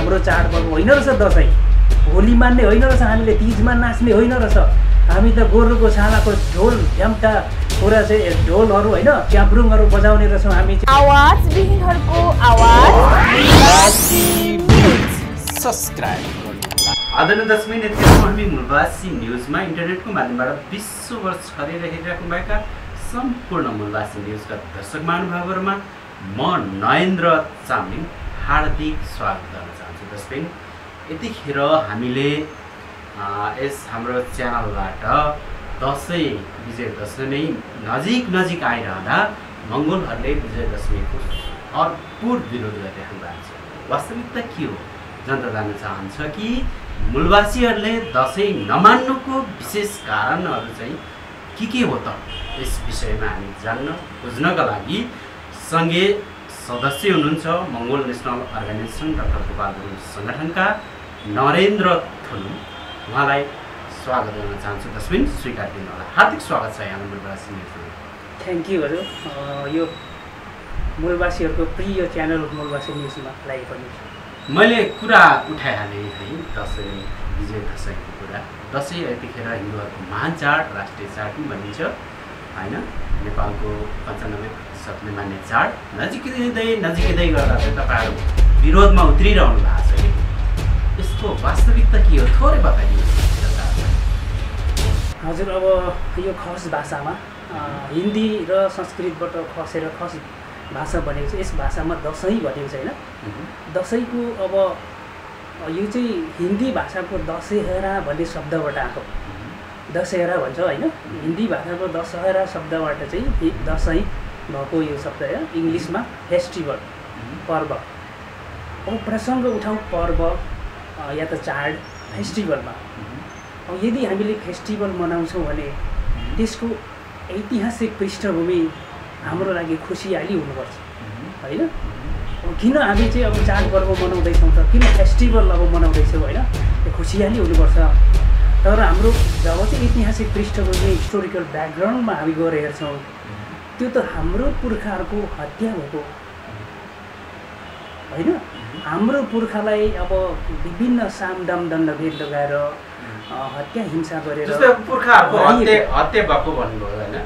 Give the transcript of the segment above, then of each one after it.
हाम्रो चाडपर्व होइन रहेछ दसैँ। होली मान्ने होइन रहेछ हामीले, तिजमा नाच्ने होइन रहेछ हामी त। गोरुको छालाको ढोल झ्याम्टा पुरा चाहिँ ढोलहरू होइन च्याब्रुङहरू बजाउने रहेछौँ हामी। आवाज विहीनहरूको आवाज सब्स्क्राइब गर्नुहोला। आदरणीय दर्शक यतिखेर हामी मूलवासी न्युजमा इन्टरनेटको माध्यमबाट विश्वभर छरिरहेको भएका सम्पूर्ण मूलवासी न्युजका दर्शक महानुभावहरूमा म नरेन्द्र चामलिङ हार्दिक स्वागत गर्न चाहन्छु। दर्शक यतिखेर हामीले यस हाम्रो च्यानलबाट दसैँ विजयदशमी नजिक आइरहँदा मङ्गोलहरूले विजयदशमीको भरपुर विरोध गरिरहेको भएको छ। वास्तविकता के हो जनता जान्न चाहन्छ कि मूलवासीहरूले दसैँ नमान्नुको विशेष कारणहरू चाहिँ के हो त? यस विषयमा हामी जान्न बुझ्नका लागि सँगै सदस्य हुनुहुन्छ मङ्गोल नेसनल अर्गनाइजेसन डाक्टर गोपाल गुरुङ सङ्गठनका नरेन्द्र थुलुङ। उहाँलाई स्वागत गर्न चाहन्छु। दसैँ स्वीकार दिनु होला। हार्दिक स्वागत छ यहाँ मूलवासी न्युजमा। थ्याङ्क यू हजुर। यो मूलवासीहरूको प्रिय च्यानल मूलवासी न्युजमा लागि पनि मैले कुरा उठाइहालेँ है, दसैँ विजयदशमीको कुरा। दसैँ यतिखेर हिन्दूहरूको महान चाड, राष्ट्रिय चाड पनि भनिन्छ होइन। नेपालको 95% मान्ने चाड नजिकै गर्दा चाहिँ तपाईँहरू विरोधमा उत्रिरहनु भएको छ कि यसको वास्तविकता के हो थोरै बताइदिनुहोस्। हजुर अब यो खस भाषामा हिन्दी र संस्कृतबाट खसेर खस भाषा बनेको छ। यस भाषामा दसैँ भनेको छ होइन। दसैँको अब यो चाहिँ हिन्दी भाषाको दशहरा भन्ने शब्दबाट आएको। दशहरा भन्छ होइन। हिन्दी भाषाको दशहरा शब्दबाट चाहिँ दसैँ भएको यो शब्द हो। इङ्ग्लिसमा फेस्टिभल पर्व। अब प्रसङ्ग उठाउँ पर्व या त चाड फेस्टिभलमा। अब यदि हामीले फेस्टिभल मनाउँछौँ भने त्यसको ऐतिहासिक पृष्ठभूमि हाम्रो लागि खुसियाली हुनुपर्छ होइन। अब किन हामी चाहिँ अब चाडपर्व मनाउँदैछौँ त, किन फेस्टिभल अब मनाउँदैछौँ होइन, त्यो खुसियाली हुनुपर्छ। तर हाम्रो जब चाहिँ ऐतिहासिक पृष्ठभूमि हिस्टोरिकल ब्याकग्राउन्डमा हामी गएर हेर्छौँ त्यो त हाम्रो पुर्खाहरूको हत्या भएको होइन। हाम्रो पुर्खालाई अब विभिन्न सामदाम दण्डभेद लगाएर हत्या हिंसा गरेर पुर्खाहरूको हत्या भएको भन्नुभयो होइन।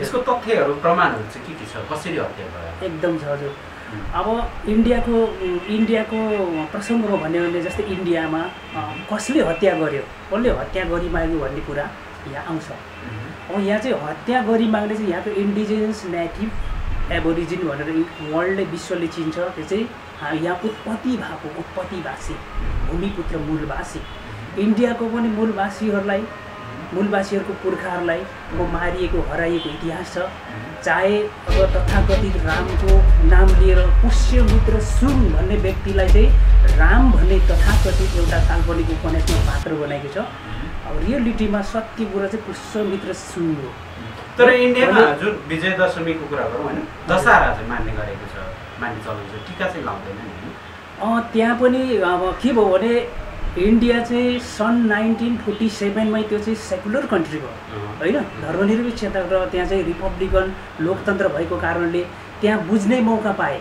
यसको तथ्यहरू प्रमाणहरू चाहिँ के छ, कसरी हत्या भयो? एकदम छ हजुर। अब इन्डियाको प्रसङ्गमा भन्यो भने जस्तै इन्डियामा कसले हत्या गर्यो, कसले हत्या गरिमाग्यो भन्ने कुरा यहाँ आउँछ। अब यहाँ चाहिँ हत्या गरिमाग्ने चाहिँ यहाँको इन्डिजिनियस नेटिभ एबोरिजिन भनेर वर्ल्डले विश्वले चिन्छ। त्यो चाहिँ यहाँ उत्पत्ति भएको उत्पत्तिवासी भूमिपुत्र मूलवासी इन्डियाको पनि मूलवासीहरूको पुर्खाहरूलाई अब मारिएको हराइएको इतिहास छ। चाहे अब तथाकथित रामको नाम लिएर पुष्यमित्र सुङ भन्ने व्यक्तिलाई चाहिँ राम भन्ने तथाकथित एउटा काल्पनिक उपन्यासमा पात्र बनाएको छ। अब रियलिटीमा सत्य कुरा चाहिँ पुष्यमित्र सुङ हो। तर इन्डियामा जुन विजयदशमीको कुरा गरौँ होइन, दशहरा चाहिँ मान्ने गरेको छ, मान्ने चलन छ, टिका चाहिँ लाउँदैन नि। त्यहाँ पनि अब के भयो भने इन्डिया चाहिँ सन् 1947मै त्यो चाहिँ सेकुलर कन्ट्री भयो होइन, धर्मनिरपेक्षता र त्यहाँ चाहिँ रिपब्लिकन लोकतन्त्र भएको कारणले त्यहाँ बुझ्ने मौका पाए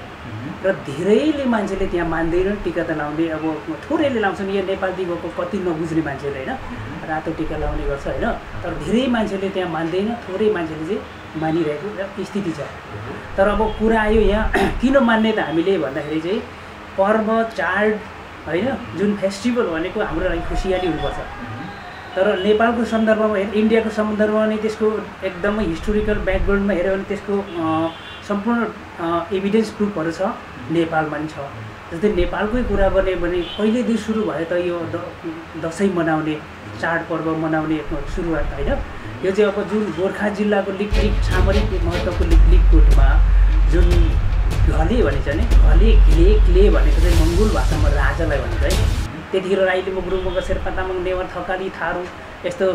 र धेरैले मान्छेले त्यहाँ मान्दैनन्, टिका त लाउँदै अब थोरैले लाउँछन्। यहाँ नेपालदेखि गएको कति नबुझ्ने मान्छेले होइन रातो टिका लाउने गर्छ होइन। तर धेरै मान्छेले त्यहाँ मान्दैन, थोरै मान्छेले चाहिँ मानिरहेको स्थिति छ। तर अब कुरा आयो यहाँ किन मान्ने त हामीले भन्दाखेरि चाहिँ पर्व चाड होइन, जुन फेस्टिभल भनेको हाम्रो लागि खुसियाली हुनुपर्छ। तर नेपालको सन्दर्भमा इन्डियाको सन्दर्भमा नै त्यसको एकदमै हिस्टोरिकल ब्याकग्राउन्डमा हेऱ्यो भने त्यसको सम्पूर्ण एभिडेन्स प्रुफहरू छ, नेपालमा पनि छ। जस्तै नेपालकै कुरा गर्ने भने कहिलेदेखि सुरु भयो त यो दसैँ मनाउने चाडपर्व मनाउने सुरुवात होइन। यो चाहिँ अब जुन गोर्खा जिल्लाको लिकलिक सामरिक महत्त्वको लिकलिककोटमा जुन घले भनिन्छ नि, क्ले भनेको चाहिँ मङ्गोल भाषामा राजालाई भनिन्छ है। त्यतिखेर राई लिम्बू गुरुङ मगर शेर्पा तामाङ नेवार थकाली थारू यस्तो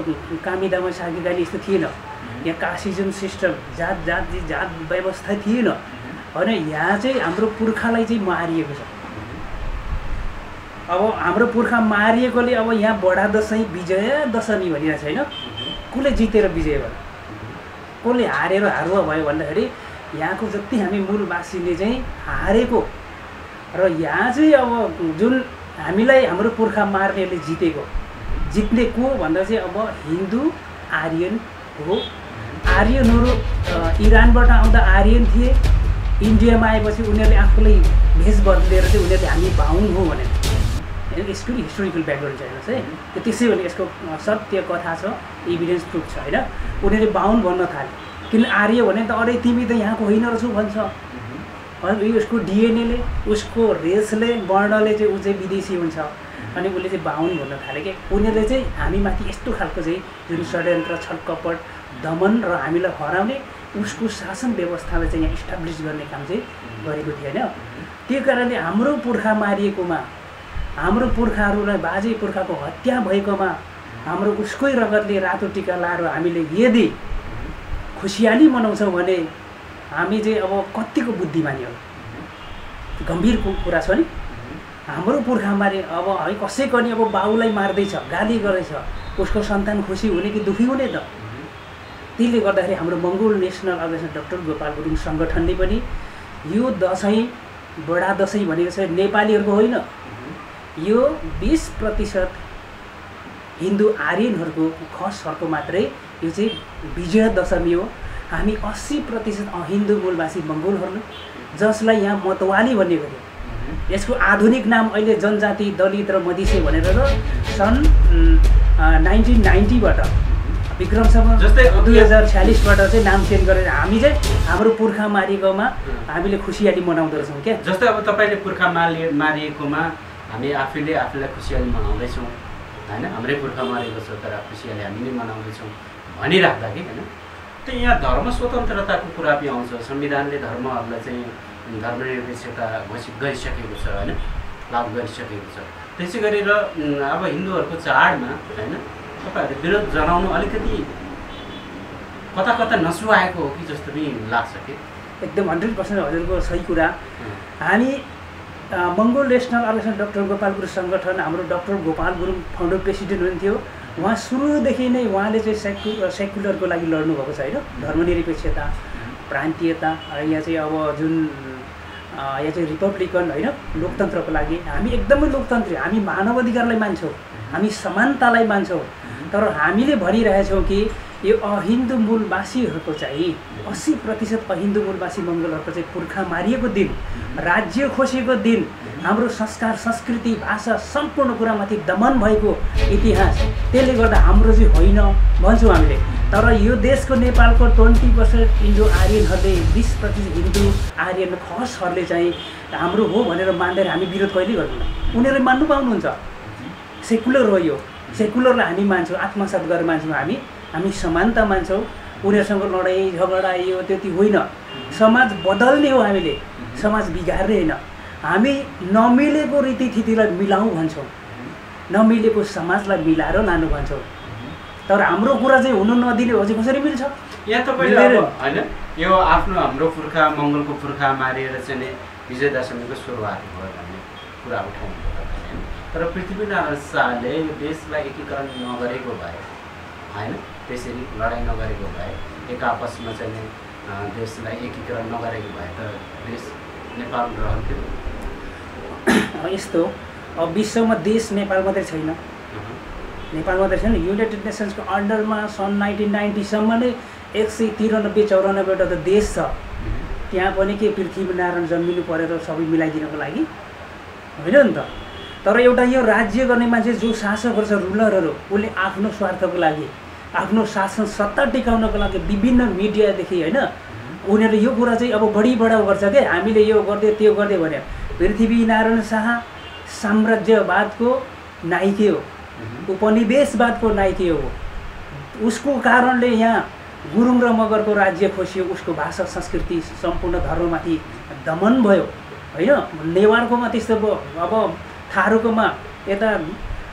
कामी दामा सागी गाली यस्तो थिएन। यहाँ कास्टिजम सिस्टम जात व्यवस्था थिएन होइन। यहाँ चाहिँ हाम्रो पुर्खालाई चाहिँ मारिएको छ। अब हाम्रो पुर्खा मारिएकोले अब यहाँ बडा दसैँ विजय दशमी भनिरहेको छ होइन। कसले जितेर विजय भयो, कसले हारेर हारुवा भयो भन्दाखेरि यहाँको जति हामी मूलवासीले चाहिँ हारेको र यहाँ चाहिँ अब जुन हामीलाई हाम्रो पुर्खा मार्नेले जित्ने को भन्दा चाहिँ अब हिन्दू आर्यन हो। आर्यनहरू इरानबाट आउँदा आर्यन थिए, इन्डियामा आएपछि उनीहरूले आफूलाई भेष बदलेर चाहिँ उनीहरूले हामी बाहुन हो भनेर। यसको हिस्टोरिकल ब्याकग्राउन्ड छ हेर्नुहोस् है, त्यो त्यसै भने यसको सत्य कथा छ, एभिडेन्स प्रुफ छ होइन। उनीहरूले बाहुन भन्न थाले, किन आर्य भने त अरे तिमी त यहाँको होइन रहेछौ भन्छ। उसको डिएनएले, उसको रेसले, वर्णले चाहिँ ऊ चाहिँ विदेशी हुन्छ, अनि उसले चाहिँ बाहुन भन्न थाले कि उनीहरूले चाहिँ हामीमाथि यस्तो खालको चाहिँ जुन षड्यन्त्र, छलकपट, दमन र हामीलाई हराउने उसको शासन व्यवस्थालाई चाहिँ यहाँ इस्टाब्लिस गर्ने काम चाहिँ गरेको थियो होइन। त्यो कारणले हाम्रो पुर्खा मारिएकोमा, हाम्रो पुर्खाहरूलाई बाजे पुर्खाको हत्या भएकोमा हाम्रो उसकै रगतले रातो टिका लाएर हामीले यदि खुसियाली मनाउँछौँ भने हामी चाहिँ अब कतिको बुद्धिमानी हो। गम्भीर कुरा छ नि। हाम्रो पुर्खा मारे अब है कसैको नि अब बाउलाई मार्दैछ, गाली गर्दैछ, उसको सन्तान खुसी हुने कि दुःखी हुने त। त्यसले गर्दाखेरि हाम्रो मङ्गोल नेसनल अर्गनाइजेसन डाक्टर गोपाल गुरुङ सङ्गठनले पनि यो दसैँ, बडा दसैँ भनेको चाहिँ नेपालीहरूको होइन, यो 20% हिन्दू आर्यनहरूको खसहरूको मात्रै यो चाहिँ विजय दशमी हो। हामी 80% हिन्दू मूलवासी मङ्गोलहरू जसलाई यहाँ मतवाली भन्ने गर्यो। यसको आधुनिक नाम अहिले जनजाति, दलित र मधेसी भनेर सन् 1990बाट विक्रमसम्म जस्तै 2046बाट चाहिँ नाम चेन्ज गरेर हामी चाहिँ हाम्रो पुर्खा मारिएकोमा हामीले खुसियाली मनाउँदो रहेछौँ क्या। जस्तै अब तपाईँले पुर्खा मारिएकोमा हामी आफूलाई खुसियाली मनाउँदैछौँ होइन, हाम्रै पुर्खा मारेको छ तर खुसियाली हामी नै मनाउँदैछौँ भनिराख्दा कि होइन। त यहाँ धर्म स्वतन्त्रताको कुरा पनि आउँछ। संविधानले धर्महरूलाई चाहिँ धर्मनिरपेक्षता घोषित गरिसकेको छ होइन, लागू गरिसकेको छ। त्यसै गरेर अब हिन्दूहरूको चाडमा होइन तपाईँहरूले विरोध जनाउनु अलिकति कता कता नसुहाएको हो कि जस्तो पनि लाग्छ कि। एकदम 100% हजुरको सही कुरा। हामी मङ्गोल नेसनल अर्गनाइजेसन डाक्टर गोपाल गुरुङ सङ्गठन, हाम्रो doctor Gopal Gurung founder president हुनुहुन्थ्यो। उहाँ सुरुदेखि नै उहाँले चाहिँ सेक्युलरको लागि लड्नुभएको छ होइन, धर्मनिरपेक्षता, प्रान्तीयता। यहाँ चाहिँ अब जुन यहाँ चाहिँ रिपब्लिकन होइन, लोकतन्त्रको लागि हामी एकदमै लोकतन्त्री, हामी मानव अधिकारलाई मान्छौँ, हामी समानतालाई मान्छौँ। तर हामीले भनिरहेछौँ कि यो अहिन्दू मूलवासीहरूको चाहिँ 80% अहिन्दू मूलवासी मङ्गोलहरूको चाहिँ पुर्खा मारिएको दिन, राज्य खोसेको दिन, हाम्रो संस्कार, संस्कृति, भाषा सम्पूर्ण कुरामाथि दमन भएको इतिहास, त्यसले गर्दा हाम्रो चाहिँ होइन भन्छौँ हामीले। तर यो देशको नेपालको 20% हिन्दू आर्यनहरूले, 20% हिन्दू आर्यन खसहरूले चाहिँ हाम्रो हो भनेर मान्दैन। हामी विरोध कहिले गर्दैनौँ, उनीहरूले मान्नु पाउनुहुन्छ। सेकुलर हो यो, सेकुलरलाई हामी मान्छौँ, आत्मसात गरेर मान्छौँ। हामी समानता मान्छौँ, उनीहरूसँग लडाइँ झगडा यो त्यति होइन। समाज बदल्ने हो हामीले, समाज बिगार्ने होइन। हामी नमिलेको रीतिथितिलाई मिलाउँ भन्छौँ, नमिलेको समाजलाई मिलाएर लानु भन्छौँ। तर हाम्रो कुरा चाहिँ हुनु नदिने हो चाहिँ कसरी मिल्छ? यहाँ तपाईँले होइन यो आफ्नो हाम्रो पुर्खा मङ्गोलको पुर्खा मारेर चाहिँ विजय दशमीको सुरुवात भयो भन्ने कुरा उठाउनु होइन। तर पृथ्वीनारायण शाहले यो देशलाई एकीकरण नगरेको भए होइन, त्यसरी लडाइँ नगरेको भए, एक आपसमा चाहिँ देशलाई एकीकरण नगरेको भए त देश नेपाल रहन्थ्यो। यस्तो अब विश्वमा देश नेपाल मात्रै छैन, नेपाल मात्रै छैन, युनाइटेड नेसन्सको अन्डरमा सन् 1990सम्म नै 193-94वटा त देश छ। त्यहाँ पनि के पृथ्वीनारायण जन्मिनु परेर सबै मिलाइदिनको लागि होइन नि त। तर एउटा यो राज्य गर्ने मान्छे जो शासकहरू छ, रुलरहरू, उसले आफ्नो स्वार्थको लागि, आफ्नो शासन सत्ता टिकाउनको लागि विभिन्न मिडियादेखि होइन उनीहरूले यो कुरा चाहिँ अब बढी बढाउ गर्छ क्या, हामीले यो गर्दै त्यो गर्दै भने। पृथ्वीनारायण शाह साम्राज्यवादको नाइके हो, उपनिवेशवादको नाइके हो। उसको कारणले यहाँ गुरुङ र मगरको राज्य खोसियो, उसको भाषा संस्कृति सम्पूर्ण धर्ममाथि दमन भयो होइन। नेवारकोमा त्यस्तो अब थारूकोमा, यता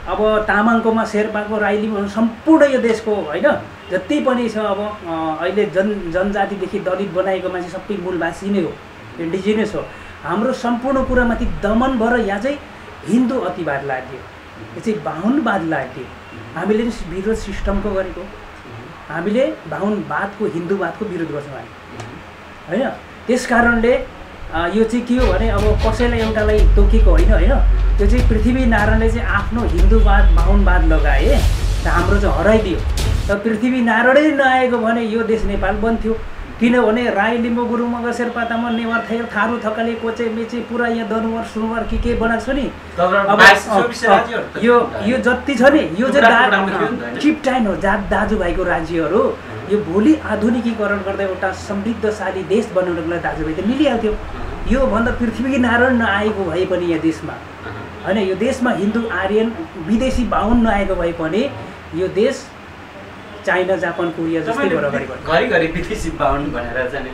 अब तामाङकोमा, शेर्पाको, राईलीमा, सम्पूर्ण यो देशको होइन जति पनि छ अब अहिले जनजातिदेखि दलित बनाएको मान्छे सबै मूलवासी नै हो, इन्डिजिनियस हो। हाम्रो सम्पूर्ण कुरामाथि दमन भएर यहाँ चाहिँ हिन्दू अतिवाद लाग्यो, यो चाहिँ बाहुनवाद लाग्यो। हामीले विरोध सिस्टमको गरेको, हामीले बाहुनवादको, हिन्दूवादको विरोध गर्छौँ हामी होइन। त्यस कारणले यो चाहिँ के हो भने अब कसैलाई एउटालाई तोकेको होइन होइन, त्यो चाहिँ पृथ्वीनारायणले चाहिँ आफ्नो हिन्दूवाद बाहुनवाद लगाए र हाम्रो चाहिँ हराइदियो। र पृथ्वीनारायणै नआएको भने यो देश नेपाल बन्थ्यो। किनभने राई लिम्बू गुरुङ मगर शेर्पा तामाङ नेवार थारू थकाली कोचे मेचे पुरा यहाँ दनुवार सुनुवार के बनाएको छ नि। अब यो जति छ नि यो चाहिँ चिप्टाइन हो, दाजुभाइको राज्यहरू। यो भोलि आधुनिकीकरण गर्दा एउटा समृद्धशाली देश बनाउनको लागि दाजुभाइ त मिलिहाल्थ्यो। योभन्दा पृथ्वीनारायण नआएको भए पनि यहाँ देशमा होइन, यो देशमा हिन्दू आर्यन विदेशी बाहुन नआएको भए पनि यो देश चाइना जापान कोरिया जस्तै घरिघरि विदेशी बाहुन भनेर चाहिँ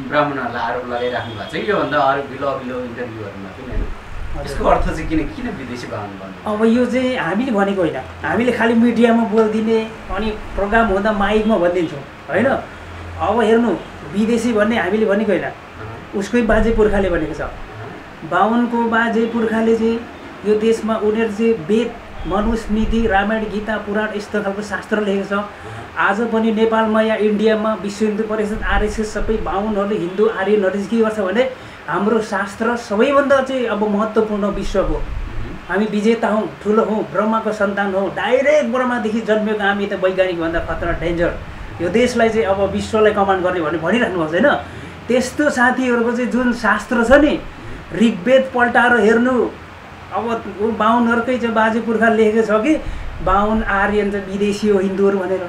ब्राह्मणहरूलाई आरोप लगाइराख्नु भएको छ। योभन्दा अरू अघिल्लो इन्टरभ्यूहरूमा पनि होइन, यसको अर्थ चाहिँ किन विदेशी बाहुन भन्नु? अब यो चाहिँ हामीले भनेको होइन, हामीले खालि मिडियामा बोलिदिने अनि प्रोग्राम हुँदा माइकमा भनिदिन्छौँ होइन। अब हेर्नु विदेशी भन्ने हामीले भनेको होइन, उसकै बाजे पुर्खाले भनेको छ। बाहुनको बाजे पुर्खाले चाहिँ यो देशमा उनीहरू चाहिँ वेद मनुस्मृति रामायण गीता पुराण यस्तो खालको शास्त्र लेखेको छ। आज पनि नेपालमा या इन्डियामा विश्व हिन्दू परिषद आरएसएस सबै बाहुनहरूले हिन्दू आर्यनहरूले के गर्छ भने हाम्रो शास्त्र सबैभन्दा चाहिँ अब महत्त्वपूर्ण विश्वको हामी विजेता हौँ, ठुलो हौँ, ब्रह्माको सन्तान हौँ, डाइरेक्ट ब्रह्मादेखि जन्मेको हामी त वैज्ञानिकभन्दा खतरा डेन्जर, यो देशलाई चाहिँ अब विश्वलाई कमान्ड गर्ने भने भनिराख्नु भएको छैन। त्यस्तो साथीहरूको चाहिँ जुन शास्त्र छ नि ऋग्वेद पल्टाएर हेर्नु, अब बाहुनहरूकै चाहिँ बाजे पुर्खा लेखेको छ कि बाहुन आर्यन चाहिँ विदेशी हो हिन्दूहरू भनेर।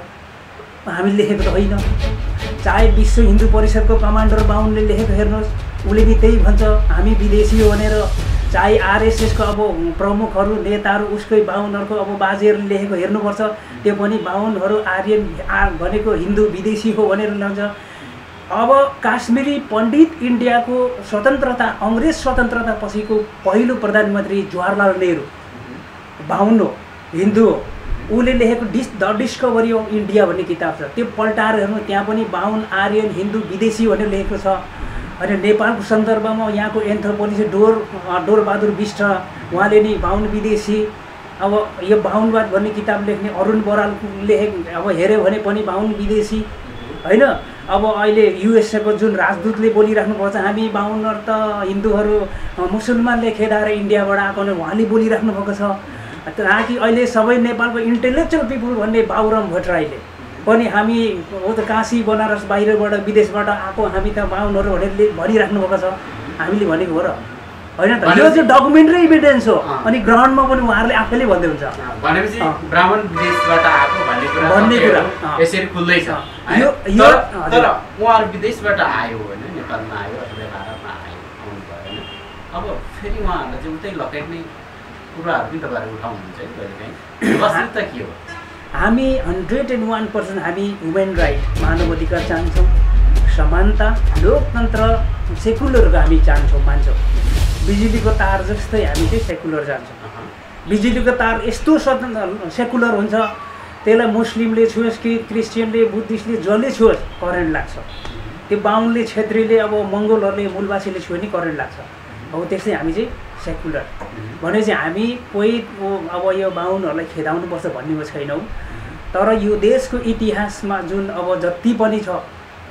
हामी लेखेको त होइन। चाहे विश्व हिन्दू परिषदको कमान्डर बाहुनले लेखेको हेर्नुहोस्, उसले पनि त्यही भन्छ हामी विदेशी हो भनेर। चाहे आरएसएसको अब प्रमुखहरू नेताहरू उसकै बाहुनहरूको अब बाजेहरूले लेखेको हेर्नुपर्छ, त्यो पनि बाहुनहरू आर्यन भनेको हिन्दू विदेशी हो भनेर ल्याउँछ। अब काश्मीरी पण्डित इन्डियाको स्वतन्त्रता अङ्ग्रेज स्वतन्त्रता पछिको पहिलो प्रधानमन्त्री जवाहरलाल नेहरू बाहुन हो, हिन्दू हो। उसले लेखेको द डिस्कभरी अफ इन्डिया भन्ने किताब छ, त्यो पल्टाएर हेर्नु, त्यहाँ पनि बाहुन आर्यन हिन्दू विदेशी भनेर लेखेको छ। अनि नेपालको सन्दर्भमा यहाँको एन्थ्रोपोलोजिस्ट डोरबहादुर बिष्ट उहाँले नि बाहुन विदेशी। अब यो बाहुनवाद भन्ने किताब लेख्ने अरुण बरालले अब हेऱ्यो भने पनि बाहुन विदेशी होइन। अब अहिले युएसएको जुन राजदूतले बोलिराख्नु पर्छ हामी बाहुनहरू त हिन्दूहरू मुसलमानले खेदाएर इन्डियाबाट आएको भने उहाँले बोलिराख्नु भएको छ। ताकि अहिले सबै नेपालको इन्टेलेक्चुअल पिपुल भन्ने बाबुराम भट्टराईले पनि हामी हो त काशी बनारस बाहिरबाट विदेशबाट आएको हामी त बाहुनहरू भनेर भनिराख्नु भएको छ। हामीले भनेको हो र होइन त, यो चाहिँ डकुमेन्ट्री इभिडेन्स हो। अनि ग्राउन्डमा पनि उहाँहरूले आफैले भन्दै हुन्छ भनेपछि ब्राह्मण विदेशबाट आएको भन्ने कुरा यसरी खुल्दै छ। तर उहाँहरू विदेशबाट आयो होइन, नेपालमा आयो अथवा भारतमा आयो आउनु भयो होइन। अब फेरि उहाँहरूलाई चाहिँ उतै लकेट्ने कुराहरू पनि तपाईँहरू उठाउनुहुन्छ है कहिलेकाहीँ। वास्तविकता के हो? हामी 101% हामी ह्युमन राइट मानव अधिकार चाहन्छौँ, समानता, लोकतन्त्र, सेकुलरको हामी चाहन्छौँ मान्छौँ। बिजुलीको तार जस्तै हामी चाहिँ सेकुलर जान्छौँ। बिजुलीको तार यस्तो सेकुलर हुन्छ त्यसलाई मुस्लिमले छुयोस् कि क्रिस्चियनले बुद्धिस्टले जसले छुयोस् करेन्ट लाग्छ। त्यो बाहुनले छेत्रीले अब मङ्गोलहरूले मूलवासीले छुयो नि करेन्ट लाग्छ। अब त्यस्तै हामी चाहिँ सेकुलर भनेपछि हामी कोही अब यो बाहुनहरूलाई खेदाउनुपर्छ भन्ने छैनौँ। तर यो देशको इतिहासमा जुन अब जति पनि छ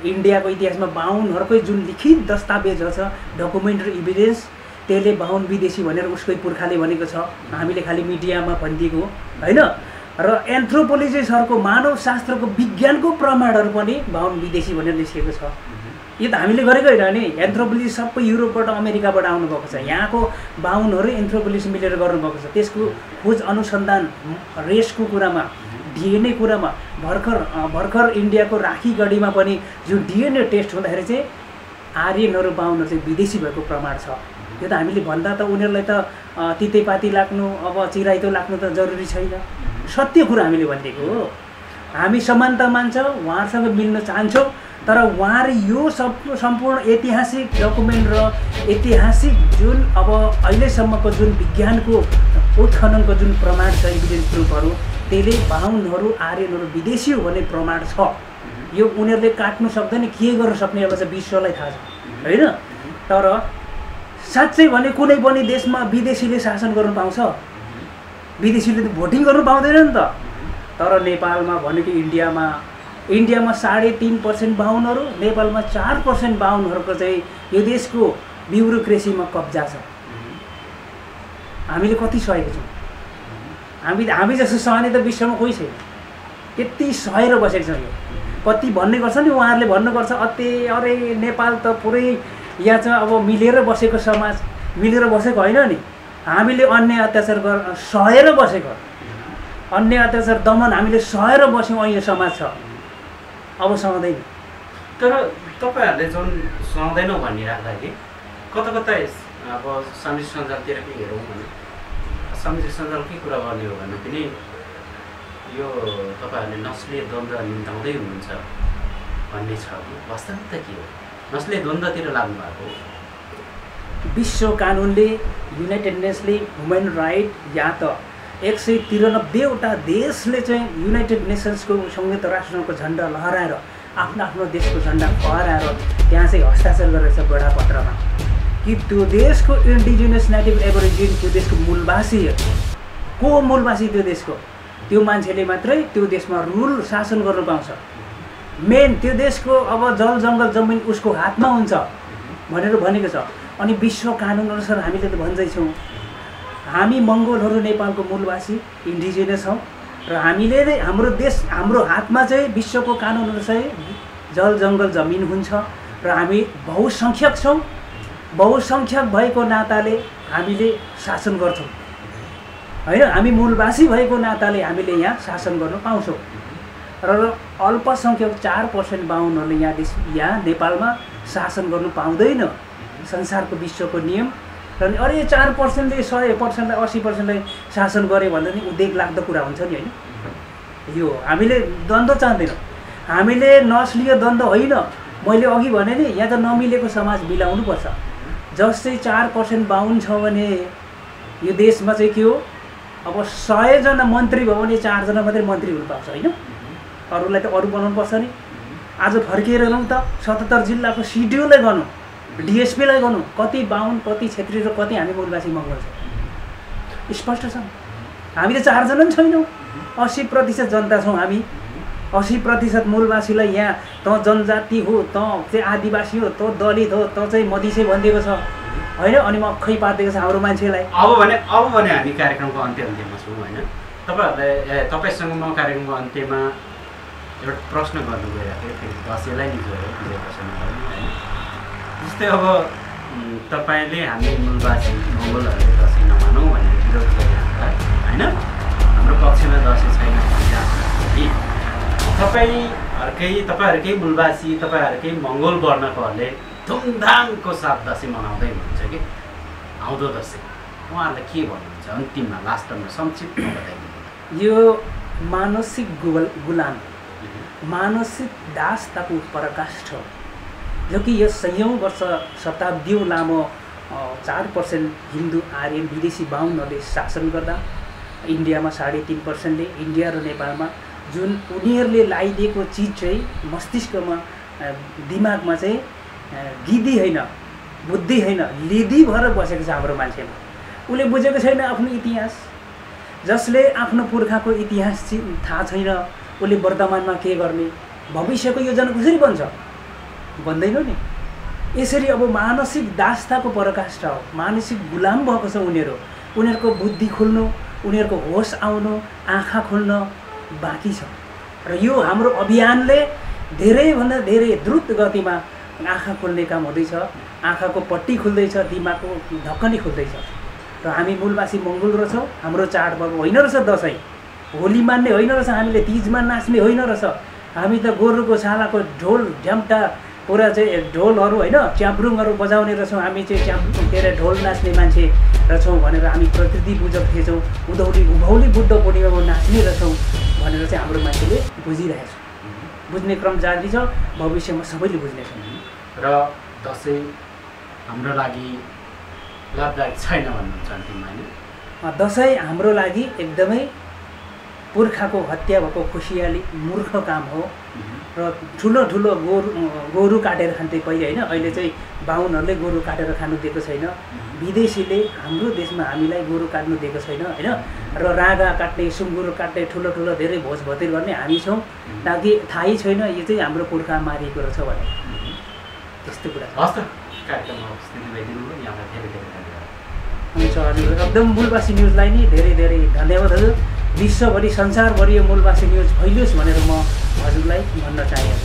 इन्डियाको इतिहासमा बाहुनहरूकै जुन लिखित दस्तावेजहरू छ डकुमेन्टरी इभिडेन्स, त्यसले बाहुन विदेशी भनेर उसकै पुर्खाले भनेको छ। हामीले खालि मिडियामा भनिदिएको होइन। र एन्थ्रोपोलोजिस्टहरूको मानवशास्त्रको विज्ञानको प्रमाणहरू पनि बाहुन विदेशी भनेर निस्केको छ। यो त हामीले गरेको होइन नि, एन्थ्रोपोलोजिस्ट सबै युरोपबाट अमेरिकाबाट आउनुभएको छ। यहाँको बाहुनहरू एन्थ्रोपोलोजिस्ट मिलेर गर्नुभएको छ। त्यसको खोज अनुसन्धान रेसको कुरामा, डिएनए कुरामा भर्खर इन्डियाको राखीगढीमा पनि जुन डिएनए टेस्ट हुँदाखेरि चाहिँ आर्यनहरू बाहुनहरू चाहिँ विदेशी भएको प्रमाण छ। यो त हामीले भन्दा त उनीहरूलाई त तितेपाती लाग्नु अब चिराइतो लाग्नु त जरुरी छैन। सत्य कुरा हामीले भनिदिएको हो। हामी समानता मान्छौँ, उहाँहरूसँग मिल्न चाहन्छौँ। तर उहाँहरू यो सम्पूर्ण ऐतिहासिक डकुमेन्ट र ऐतिहासिक जुन अब अहिलेसम्मको जुन विज्ञानको उत्खननको जुन प्रमाण छ इभिडेन्स प्रुफहरू, त्यसले बाहुनहरू आर्यनहरू विदेशी हो भन्ने प्रमाण छ। यो उनीहरूले काट्नु सक्दैन, के गर्न सक्ने एउटा चाहिँ विश्वलाई थाहा छ होइन। तर साँच्चै भने कुनै पनि देशमा विदेशीले शासन गर्न पाउँछ? विदेशीले त भोटिङ गर्नु पाउँदैन नि त। तर नेपालमा भनेको इन्डियामा 3.5% बाहुनहरू, नेपालमा 4% बाहुनहरूको चाहिँ यो देशको ब्युरोक्रेसीमा कब्जा छ। हामीले कति सहेको छौँ? हामी जस्तो सहने त विश्वमा कोही छैन। यति सहेर बसेको छ। यो कति भन्ने गर्छ नि, उहाँहरूले भन्नुपर्छ अरे नेपाल त पुरै यहाँ चाहिँ अब मिलेर बसेको समाज, मिलेर बसेको होइन नि। हामीले अन्य अत्याचार सहेर बसेको, अन्य अत्याचार दमन हामीले सहेर बस्यौँ। अहिले समाज छ, अब सहँदैन। तर तपाईँहरूले जुन सहँदैनौँ भनिराख्दाखेरि कता कता अब सामाजिक सञ्जालतिर के हेरौँ भने सामाजिक सञ्जाल के कुरा गर्ने हो भने पनि यो तपाईँहरूले नस्लीय द्वन्द्व निम्ताउँदै हुनुहुन्छ भन्ने छ। वास्तविकता के हो? नस्लीय द्वन्द्वतिर लाग्नु भएको हो? विश्व कानुनले, युनाइटेड नेसनले ह्युमन राइट या त 193वटा देशले चाहिँ युनाइटेड नेसन्सको संयुक्त राष्ट्रसङ्घको झन्डा लहराएर आफ्नो आफ्नो देशको झन्डा फहराएर त्यहाँ चाहिँ हस्ताक्षर गरेको छ बडापत्रमा कि त्यो देशको इन्डिजिनियस नेटिभ एबोरिजिन, त्यो देशको मूलवासी को मूलवासी, त्यो देशको त्यो मान्छेले मात्रै त्यो देशमा रुल शासन गर्न पाउँछ। मेन त्यो देशको अब जल जङ्गल जमिन उसको हातमा हुन्छ भनेर भनेको छ। अनि विश्व कानुन अनुसार हामीले त भन्दैछौँ हामी मङ्गोलहरू नेपालको मूलवासी इन्डिजिनियस हौँ र हामीले नै हाम्रो देश, हाम्रो हातमा चाहिँ विश्वको कानुन अनुसार जल जङ्गल जमिन हुन्छ र हामी बहुसङ्ख्यक छौँ। बहुसङ्ख्यक भएको नाताले हामीले शासन गर्छौँ होइन, हामी मूलवासी भएको नाताले हामीले यहाँ शासन गर्न पाउँछौँ। र अल्पसङ्ख्यक 4% बाहुनहरूले यहाँ नेपालमा शासन गर्नु पाउँदैन। संसारको विश्वको नियम। र अरे 4%ले 100%लाई 80%लाई शासन गरे भन्दा नि उद्वेग लाग्दो कुरा हुन्छ नि होइन। यो हामीले द्वन्द्व चाहँदैनौँ, हामीले नस्लीय द्वन्द्व होइन। मैले अघि भने नि यहाँ त नमिलेको समाज मिलाउनुपर्छ। जस्तै 4% बाहुन छ भने यो देशमा चाहिँ के हो, अब 100 जना मन्त्री भयो भने 4 जना मात्रै मन्त्री हुन पाउँछ होइन। अरूलाई त अरू बनाउनु पर्छ नि। आज फर्किएर लौँ त 77 जिल्लाको सिडिओलाई गरौँ, डिएसपीलाई गरौँ, कति बाहुन कति क्षेत्री र कति हामी मूलवासी मङ्गोल छ स्पष्ट छ। हामी त 4 जना पनि छैनौँ। 80% जनता छौँ हामी। 80% मूलवासीलाई यहाँ त जनजाति हो, त चाहिँ आदिवासी हो, त दलित हो, त चाहिँ मधेसी भनिदिएको छ होइन। अनि मक्खै पारिदिएको छ हाम्रो मान्छेलाई। अब भने हामी कार्यक्रमको अन्त्यमा छौँ होइन। तपाईँसँग म कार्यक्रमको अन्त्यमा एउटा प्रश्न गर्नु गइरहेको थिएँ, फेरि दसैँलाई नि जोड्यो विजय प्रश्न गर्नु होइन। जस्तै अब तपाईँले हामी मूलवासी मङ्गोलहरूले दसैँ नमानौँ भनेर विरोध गरिरहँदा होइन, हाम्रो पक्षमा दसैँ छैन भनिरहँदाखेरि तपाईँहरूकै मूलवासी, तपाईँहरूकै मङ्गोल वर्णकोहरूले धुमधामको साथ दसैँ मनाउँदै हुनुहुन्छ कि आउँदो दसैँ, उहाँहरूलाई के भन्नुहुन्छ अन्तिममा, लास्टमा संक्षिप्तमा बताइदिनु? यो मानसिक गुलाम, मानसिक दासताको पराकाष्ठ हो, जो कि यो सयौँ वर्ष शताब्दीौँ लामो 4% हिन्दू आर्यन विदेशी बाहुनहरूले शासन गर्दा इन्डियामा 3.5%ले, इन्डिया र नेपालमा जुन उनीहरूले लगाइदिएको चिज चाहिँ मस्तिष्कमा दिमागमा चाहिँ गिदी होइन, बुद्धि होइन, लिदी भएर बसेको छ हाम्रो मान्छेमा। उसले बुझेको छैन आफ्नो इतिहास। जसले आफ्नो पुर्खाको इतिहास थाहा छैन उसले वर्तमानमा के गर्ने, भविष्यको योजना कसरी बन्छ भन्दैन नि। यसरी अब मानसिक दासताको पराकाष्ठ हो, मानसिक गुलाम भएको छ उनीहरू। उनीहरूको बुद्धि खुल्नु, उनीहरूको होस आउनु, आँखा खुल्न बाँकी छ। र यो हाम्रो अभियानले धेरैभन्दा धेरै द्रुत गतिमा आँखा खोल्ने काम हुँदैछ। आँखाको पट्टी खुल्दैछ, दिमागको ढक्कनी खुल्दैछ। र हामी मूलवासी मङ्गोल रहेछौँ। हाम्रो चाडपर्व होइन रहेछ दसैँ, होली मान्ने होइन रहेछ, हामीले तिजमा नाच्ने होइन रहेछ। हामी त गोरुको छालाको ढोल झ्याम्टा पुरा चाहिँ ढोलहरू होइन च्याब्रुङहरू बजाउने रहेछौँ। हामी चाहिँ के अरे ढोल नाच्ने मान्छे रहेछौँ भनेर हामी प्रकृति पूजक थिएछौँ। उभौली बुद्ध पूर्णिमामा नाच्ने रहेछौँ भनेर चाहिँ हाम्रो मान्छेले बुझिरहेको छ। बुझ्ने क्रम जारी छ, भविष्यमा सबैले बुझ्नेछौँ। र दसैँ हाम्रो लागि लाभदायक छैन भन्नुहुन्छ अन्तिममा होइन? दसैँ हाम्रो लागि एकदमै पुर्खाको हत्या भएको खुसियाली मूर्ख काम हो। र ठुलो गोरु काटेर खान्थे पहिले होइन, अहिले चाहिँ बाहुनहरूले गोरु काटेर खानु दिएको छैन। विदेशीले हाम्रो देशमा हामीलाई गोरु काट्नु दिएको छैन होइन। र रागा काट्ने, सुँगुर काट्ने, ठुलो धेरै भोज भतेर गर्ने हामी छौँ, ताकि थाहै छैन यो चाहिँ हाम्रो पुर्खा मारिएको रहेछ भने। त्यस्तो कुरा छ। हस् त, कार्यक्रममा उपस्थित भइदिनु भयो, यहाँलाई धेरै धेरै धन्यवाद। हुन्छ हजुर, एकदम मूलवासी न्युजलाई नि धेरै धेरै धन्यवाद हजुर। विश्वभरि संसारभरि यो मूलवासी न्युज फैलियोस् भनेर म हजुरलाई भन्न चाहेँ।